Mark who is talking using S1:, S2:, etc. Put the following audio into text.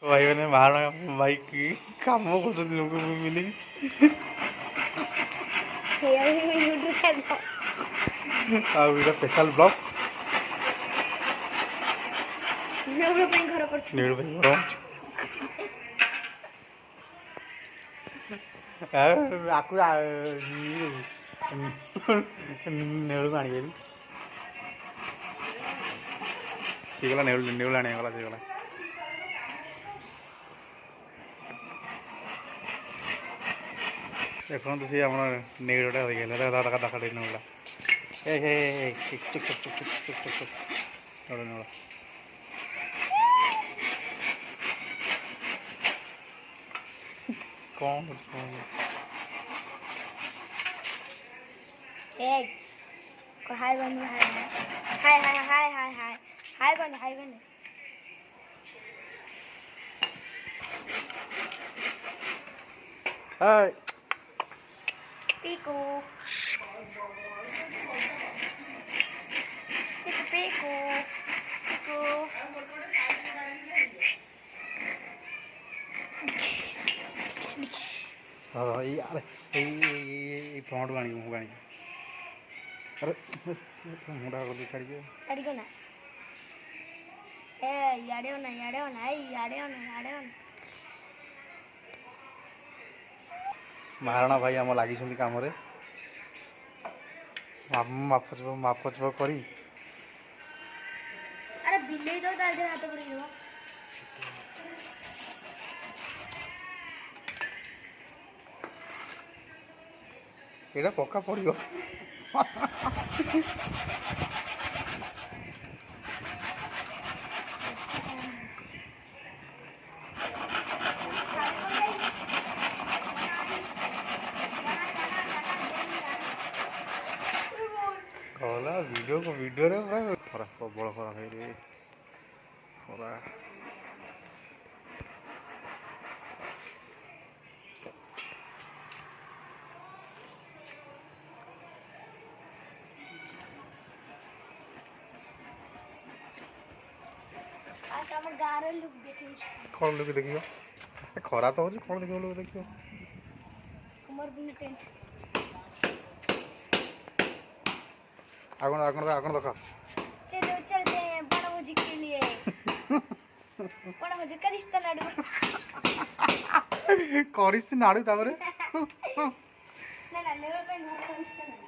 S1: तो भाई मैंने बाहर भाई की कामों को तो लोगों को मिली ଆଉ ଏଇଟା ସ୍ପେଶାଲ ବ୍ଲଗ ନେଉଳ ପାଇଁ ଘର କରୁଛୁ ନେଉଳ ପାଇଁ ଘର ଆକୁ ନେଉଳକୁ ଆଣିବେ ସିଏ ଗଲା ନେଉଳ ଆଣିବା ଗଲା ସିଏ ଗଲା ଦେଖନ୍ତୁ ସିଏ ଆମର ନେଉଳଟା ହୋଇଗଲା ଦେଖା ନେଉଳଟା ଚୁକ୍ ଚୁକ୍ ଚୁକ୍ ଚୁକ୍ ଚୁକ୍ ଚୁକ୍ ଚୁକ୍ ଚୁକ୍ ନେଉଳ କ'ଣ
S2: हाय गंदे हाय हाय हाय हाय हाय हाय गंदे हाय गंदे
S1: हाय
S2: पीकू पीकू पीकू पीकू
S1: हाँ यार ये फ्रंट गाड़ी मुँह गाड़ी अरे मुंडा कर
S2: छाड़ी को ना ए याडे होना ए याडे होना
S1: महाराणा भाई आम लगी कम मापचुप करी
S2: अरे बिल्ली तो तार हाथ पड़ी गयो
S1: एटा पक्का पड़ो कहला वीडियो रे खरा प्रबल खरा है रे खरा कौन लोग देखियो खरा तो होची कौन देखियो लोग देखियो
S2: कुमार बिन टेंट
S1: आगन देखा
S2: चलो चलते हैं बनभोजी के लिए बनभोजी करिस्ता नाडू
S1: करिस्ता नाडू तापरे
S2: ना लेवल पे घर करिस्ता नाडू